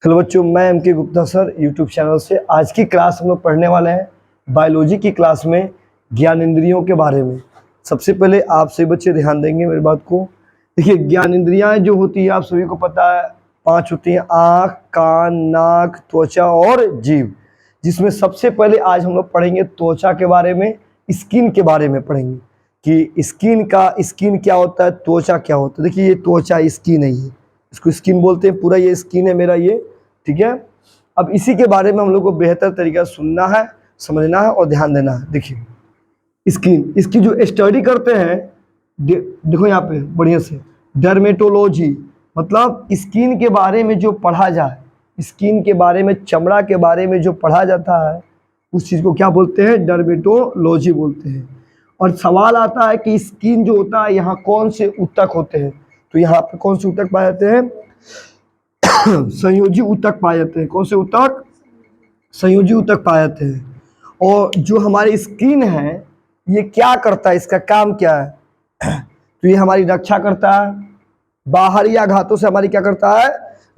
Hello बच्चों, मैं M के गुप्ता सर यूट्यूब चैनल से। आज की क्लास हम लोग पढ़ने वाले हैं बायोलॉजी की क्लास में ज्ञानेंद्रियों के बारे में। सबसे पहले आप सभी बच्चे ध्यान देंगे मेरी बात को। देखिए, ज्ञानेंद्रियां जो होती है आप सभी को पता है 5 होती हैं: आँख, कान, नाक, त्वचा और जीभ। जिसमें सबसे पहले आज हम लोग पढ़ेंगे त्वचा के बारे में, स्किन के बारे में पढ़ेंगे कि स्किन क्या होता है, त्वचा क्या होता है। देखिए, ये त्वचा स्किन है, ये इसको स्किन बोलते हैं। पूरा ये स्किन है मेरा, ये ठीक है। अब इसी के बारे में हम लोग को बेहतर तरीका सुनना है, समझना है और ध्यान देना है। देखिए, स्किन इसकी जो स्टडी करते हैं, देखो यहाँ पे बढ़िया से, डर्मेटोलॉजी मतलब स्किन के बारे में जो पढ़ा जाए, स्किन के बारे में, चमड़ा के बारे में जो पढ़ा जाता है उस चीज़ को क्या बोलते हैं, डर्मेटोलॉजी बोलते हैं। और सवाल आता है कि स्किन जो होता है यहाँ कौन से ऊतक होते हैं, तो यहाँ पे कौन से ऊतक पाए जाते हैं, संयोजी ऊतक पाए जाते हैं। कौन से ऊतक, संयोजी ऊतक पाए जाते हैं। और जो हमारी स्किन है ये क्या करता है, इसका काम क्या है, तो ये हमारी रक्षा करता है, बाहरी आघातों से हमारी क्या करता है,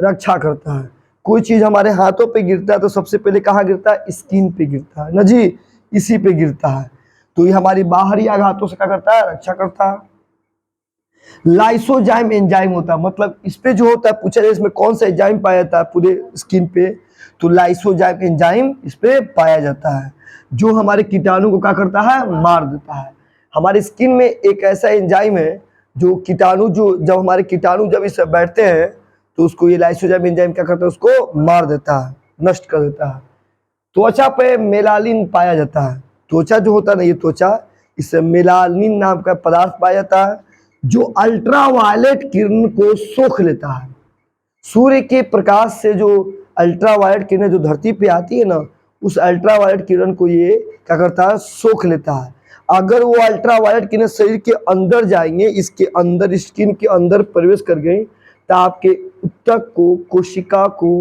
रक्षा करता है। कोई चीज हमारे हाथों पे गिरता है तो सबसे पहले कहाँ गिरता है, स्किन पे गिरता है ना जी, इसी पे गिरता है। तो ये हमारी बाहरी आघातों से क्या करता है, रक्षा करता है। लाइसोजाइम एंजाइम होता है, मतलब इस पे जो होता है, पूछा जाए इसमें कौन सा एंजाइम पाया जाता है पूरे स्किन पे, तो लाइसोजाइम एंजाइम इस पे पाया जाता है, जो हमारे कीटाणु को क्या करता है, मार देता है। हमारे स्किन में एक ऐसा एंजाइम है जो कीटाणु, जो जब हमारे कीटाणु जब इस बैठते हैं तो उसको ये लाइसोजाइम एंजाइम क्या करता है, उसको मार देता है, नष्ट कर देता है। त्वचा पे मेलानिन पाया जाता है। त्वचा जो होता है ना, ये त्वचा, इससे मेलानिन नाम का पदार्थ पाया जाता है जो अल्ट्रावायलेट किरण को सोख लेता है। सूर्य के प्रकाश से जो अल्ट्रावायलेट किरण जो धरती पे आती है ना, उस अल्ट्रावायलेट किरण को ये क्या करता है, सोख लेता है। अगर वो अल्ट्रावायलेट किरण शरीर के अंदर जाएंगे, इसके अंदर, स्किन के अंदर प्रवेश कर गई, तो आपके ऊतक को, कोशिका को,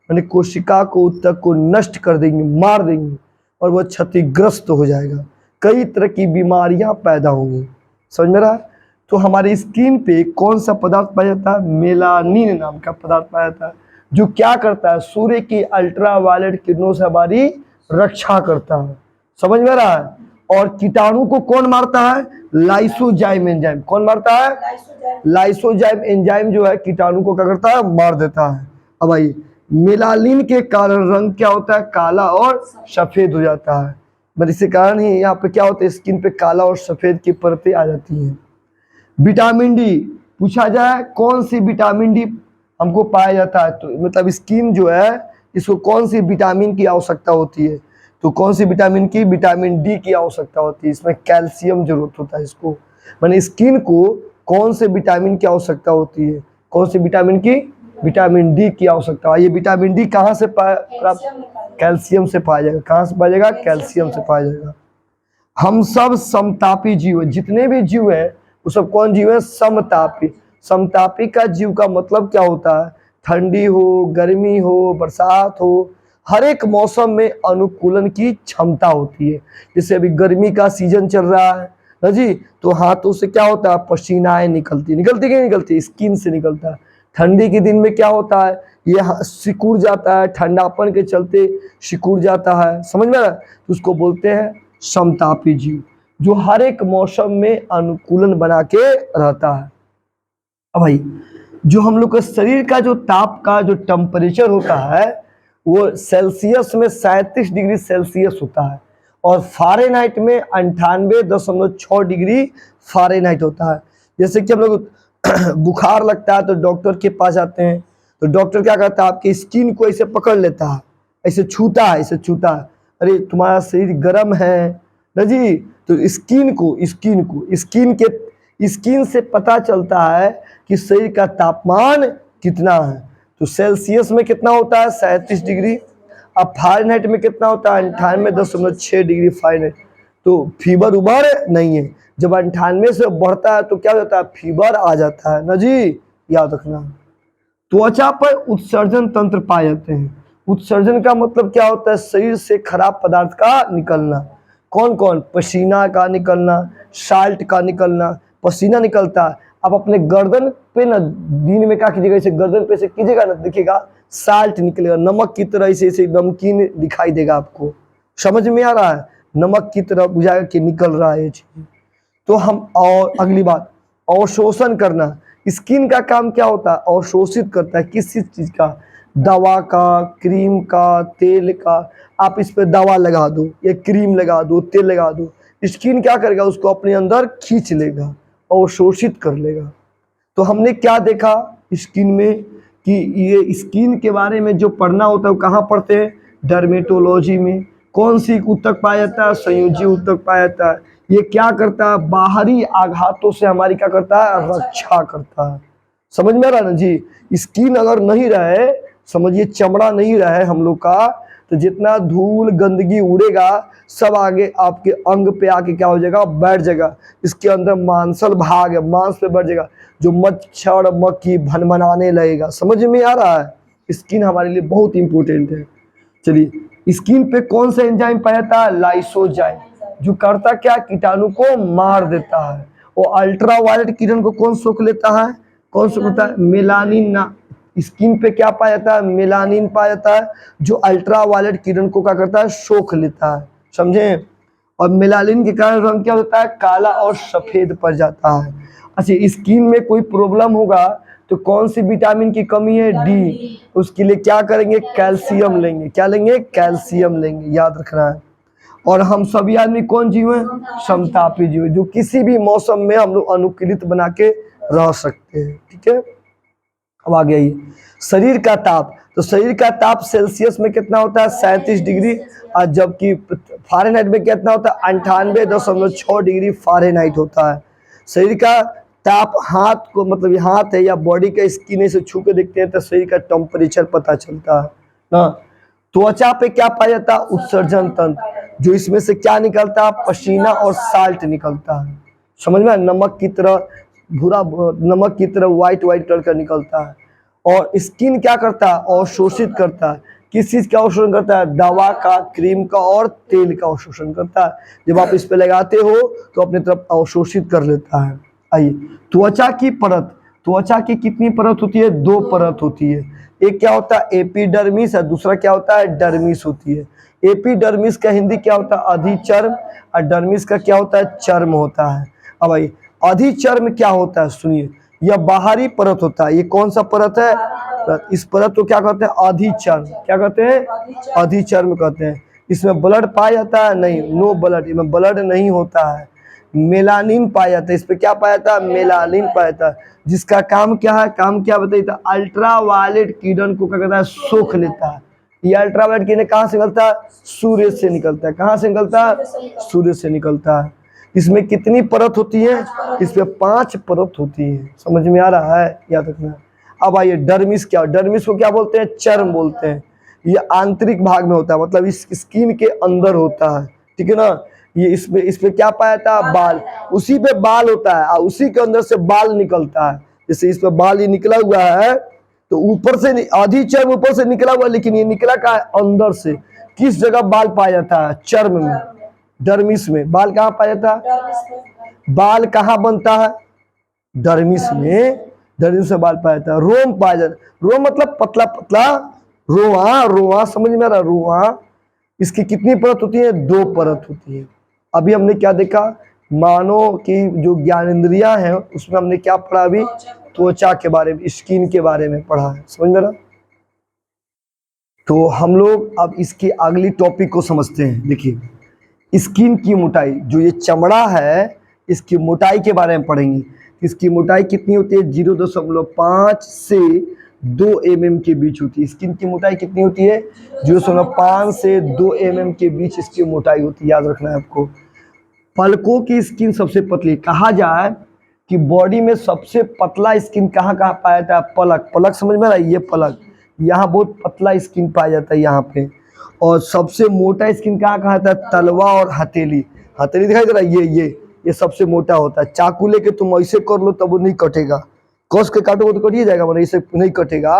यानी कोशिका को, ऊतक को नष्ट कर देंगे, मार देंगे और वह क्षतिग्रस्त हो जाएगा। कई तरह की बीमारियां पैदा होंगी। समझ में रहा है? तो हमारे स्किन पे कौन सा पदार्थ पाया जाता है, मेलानिन नाम का पदार्थ पाया जाता है, जो क्या करता है, सूर्य की अल्ट्रावायलेट किरणों से हमारी रक्षा करता है। समझ में रहा है? और कीटाणु को कौन मारता है, लाइसोजाइम एंजाइम। कौन मारता है, लाइसोजाइम एंजाइम जो है कीटाणु को क्या करता है, मार देता है। अब भाई, मेलानिन के कारण रंग क्या होता है, काला और सफेद हो जाता है। बस इसी कारण ही यहाँ पे क्या होता है, स्किन पे काला और सफेद की परतें आ जाती हैं। विटामिन डी, पूछा जाए कौन सी विटामिन डी हमको पाया जाता है, तो मतलब स्किन जो है इसको कौन सी विटामिन की आवश्यकता होती है, तो कौन सी विटामिन की, विटामिन डी की आवश्यकता होती है। इसमें कैल्शियम जरूरत होता है इसको, माने स्किन को कौन से विटामिन की आवश्यकता होती है, कौन सी विटामिन की, विटामिन डी की आवश्यकता है। ये विटामिन डी कहाँ से प्राप्त, कैल्शियम से पाया जाएगा। कहाँ से पाया जाएगा, कैल्शियम से पाया जाएगा। हम सब समतापी जीव है, जितने भी जीव है वो सब कौन जीव है, समतापी। समतापी का जीव का मतलब क्या होता है, ठंडी हो, गर्मी हो, बरसात हो, हर एक मौसम में अनुकूलन की क्षमता होती है। जैसे अभी गर्मी का सीजन चल रहा है ना जी, तो हाथों से क्या होता है, पसीनाएं निकलती कि नहीं निकलती, स्किन से निकलता है। ठंडी के दिन में क्या होता है, ये सिकुड़ जाता है, ठंडापन के चलते सिकुड़ जाता है। समझ में, तो उसको बोलते हैं समतापी जीव, जो हर एक मौसम में अनुकूलन बना के रहता है। अब भाई, जो हम लोग का शरीर का जो ताप का जो टेम्परेचर होता है वो सेल्सियस में 37 डिग्री सेल्सियस होता है, और फ़ारेनहाइट में 98.6 डिग्री फ़ारेनहाइट होता है। जैसे कि हम लोग बुखार लगता है तो डॉक्टर के पास जाते हैं, तो डॉक्टर क्या करता है, आपकी स्किन को ऐसे पकड़ लेता है, ऐसे छूता है, ऐसे छूता है, अरे तुम्हारा शरीर गर्म है ना जी, तो स्किन से पता चलता है कि शरीर का तापमान कितना है। तो सेल्सियस में कितना होता है, 37 डिग्री। अब फ़ारेनहाइट में कितना होता है, 98.6 डिग्री फ़ारेनहाइट। तो फीवर उबर नहीं है। जब 98 से बढ़ता है तो क्या होता है, फीवर आ जाता है ना जी, याद रखना। त्वचा पर उत्सर्जन तंत्र पाए जाते हैं। उत्सर्जन का मतलब क्या होता है, शरीर से खराब पदार्थ का निकलना। कौन कौन, पसीना का निकलना, साल्ट का निकलना। पसीना निकलता है, आप अपने गर्दन पे ना दिन में क्या कीजिएगा, इसे गर्दन पे से कीजिएगा ना, देखिएगा साल्ट निकलेगा, नमक की तरह ऐसे ऐसे नमकीन दिखाई देगा आपको। समझ में आ रहा है? नमक की तरह बुझाएगा कि निकल रहा है ये चीज। तो हम, और अगली बात, अवशोषण करना। स्किन का काम क्या होता है? अवशोषित करता है किसी चीज का, दवा का, क्रीम का, तेल का। आप इस पे दवा लगा दो, ये क्रीम लगा दो, तेल लगा दो, स्किन क्या करेगा? उसको अपने अंदर खींच लेगा, अवशोषित कर लेगा। तो हमने क्या देखा स्किन में कि ये स्किन के बारे में जो पढ़ना होता है वो कहाँ पढ़ते हैं? डर्मेटोलॉजी में। कौन सी ऊतक पाया जाता है? संयोजी ऊतक पाया जाता है। ये क्या करता है? बाहरी आघातों से हमारी क्या करता है? रक्षा करता है। समझ में आ रहा है ना जी? स्किन अगर नहीं रहे, समझिए चमड़ा नहीं रहे हम लोग का, तो जितना धूल गंदगी उड़ेगा सब आगे आपके अंग पे आके क्या हो जाएगा? बैठ जाएगा। इसके अंदर मांसल भाग है, मांस पे बैठ जाएगा, जो मच्छर मक्खी भनभनाने लगेगा। समझ में आ रहा है? स्किन हमारे लिए बहुत इंपॉर्टेंट है। चलिए, स्किन पे कौन सा एंजाइम पाया जाता है? लाइसोजाइम, जो करता क्या? कीटाणु को मार देता है। और अल्ट्रावायलेट किरण को कौन सोख लेता है? कौन सोख लेता है? मेलानिन ना। स्किन पे क्या पाया जाता है? मेलानिन पाया जाता है, जो अल्ट्रावायलेट किरण को क्या करता है? सोख लेता है। समझे? और मेलानिन के कारण रंग क्या होता है? काला और सफेद पड़ जाता है। अच्छा, स्किन में कोई प्रॉब्लम होगा तो कौन सी विटामिन की कमी है? डी। उसके लिए क्या करेंगे? कैल्शियम लेंगे। क्या लेंगे? कैल्शियम लेंगे, याद रखना है। और हम सभी आदमी कौन जीव हैं? समतापी जीव, जो किसी भी मौसम में हम लोग अनुकूलित बना के रह सकते हैं। ठीक है, अब आ गया ये शरीर का ताप। तो शरीर का ताप सेल्सियस में कितना होता है? 37 डिग्री। और जबकि फारेनहाइट में कितना होता है? 98.6 डिग्री फारेनहाइट होता है। शरीर का ताप हाथ को, मतलब हाथ है या बॉडी का स्किन से छू के देखते हैं तो शरीर का टेम्परेचर पता चलता है ना। त्वचा पे क्या पाया जाता है? उत्सर्जन तंत्र, जो इसमें से क्या निकलता है? पसीना और साल्ट निकलता है। समझ में? नमक की तरह भूरा, नमक की तरह व्हाइट व्हाइट कलर का निकलता है। और स्किन क्या करता है? अवशोषित करता है। किस चीज का अवशोषण करता है? दवा का, क्रीम का और तेल का अवशोषण करता है। जब आप इस पे लगाते हो तो अपनी तरफ अवशोषित कर लेता है। आइए, त्वचा की परत। त्वचा की कितनी परत होती है? 2 परत होती है। एक क्या होता है? एपिडर्मिस, और दूसरा क्या होता है? डर्मिस होती है। एपिडर्मिस का हिंदी क्या होता है? अधिचर्म। और डर्मिस का क्या होता है? चर्म होता है। अब भाई, अधिचर्म क्या होता है? सुनिए, यह बाहरी परत होता है। ये कौन सा परत है? इस परत को क्या कहते हैं? अधिचर्म। क्या कहते हैं? अधिचर्म कहते हैं। इसमें ब्लड पाया जाता है? नहीं, नो ब्लड, इसमें ब्लड नहीं होता है। मेलानिन पाया जाता है। इस पे क्या पाया जाता है? मेलानिन पाया जाता है, जिसका काम क्या है? काम क्या बताइए? तो अल्ट्रावायलेट किरण को क्या कहता है? सोख लेता है। ये अल्ट्रावायलेट किरण कहाँ से निकलता है? सूर्य से निकलता है। कहाँ से निकलता है? सूर्य से निकलता है। इसमें कितनी परत होती है? इसमें 5 परत होती है। समझ में आ रहा है? याद रखना। अब आइए, डर्मिस क्या? डर्मिस को क्या बोलते हैं? चर्म बोलते हैं। ये आंतरिक भाग में होता है, मतलब इस स्किन के अंदर होता है। ठीक है ना? ये इसमें क्या पाया था? बाल। उसी पे बाल होता है और उसी के अंदर से बाल निकलता है। जैसे इस पे बाल ये निकला हुआ है, तो ऊपर से आधी चर्म ऊपर से निकला हुआ, लेकिन ये निकला का अंदर से। किस जगह बाल पाया जाता है? चर्म में, डर्मिस में। बाल कहाँ पाया जाता है? बाल कहाँ बनता है? डर्मिस में। डर्मिस में बाल पाया जाता है। रोम पाया जाता है। रोम मतलब पतला पतला रोआ। रोआ, समझ में आ रहा? रोआ। इसकी कितनी परत होती है? 2 परत होती है। अभी हमने क्या देखा? मानव की जो ज्ञानेंद्रियां हैं उसमें हमने क्या पढ़ा? अभी त्वचा के बारे में, स्किन के बारे में पढ़ा है। समझ में आ रहा? तो हम लोग अब इसकी अगली टॉपिक को समझते हैं। देखिए, स्किन की मोटाई, जो ये चमड़ा है इसकी मोटाई के बारे में पढ़ेंगे। इसकी मोटाई कितनी होती है? 0.5 से 2 mm के बीच होती है। स्किन की मोटाई कितनी होती है? 0.5 से 2 mm के बीच इसकी मोटाई होती है। याद रखना है आपको। पलकों की स्किन सबसे पतली। कहा जाए कि बॉडी में सबसे पतला स्किन कहाँ कहाँ पाया जाता है? पलक। पलक समझ में आ रहा है? ये पलक, यहाँ बहुत पतला स्किन पाया जाता है यहाँ पे। और सबसे मोटा स्किन कहाँ कहाँ आता है? तलवा और हथेली। हथेली दिखाई दे रहा है? ये सबसे मोटा होता है। चाकू लेके तुम ऐसे कर लो तब वो नहीं कटेगा। कस के काटोगे तो कटिए जाएगा, मतलब इसे नहीं कटेगा।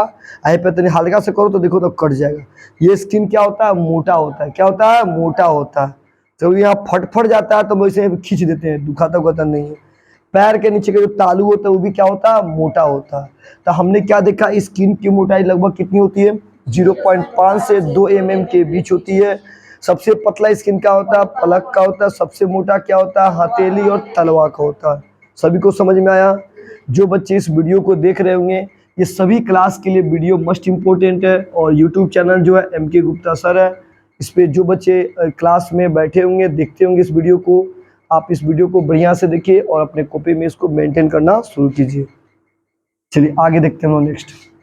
आई पे तनी हल्का से करो तो देखो तो कट जाएगा। ये स्किन क्या होता है? मोटा होता है। क्या होता है? मोटा होता है। तो यहाँ फट जाता है तो वैसे खींच देते हैं, दुखाता उखाता नहीं है। पैर के नीचे का जो तालू होता है वो भी क्या होता है, मोटा होता है। तो हमने क्या देखा, स्किन की मोटाई लगभग कितनी होती है, 0.5 से 2 mm के बीच होती है। सबसे पतला स्किन का होता है, पलक का होता है। सबसे मोटा क्या होता है, हथेली और तलवा का होता है। सभी को समझ में आया? जो बच्चे इस वीडियो को देख रहे होंगे, ये सभी क्लास के लिए वीडियो मस्ट इम्पोर्टेंट है। और यूट्यूब चैनल जो है MK गुप्ता सर है, इस पे जो बच्चे क्लास में बैठे होंगे, देखते होंगे इस वीडियो को, आप इस वीडियो को बढ़िया से देखिए और अपने कॉपी में इसको मेंटेन करना शुरू कीजिए। चलिए आगे देखते हैं हम लोग नेक्स्ट।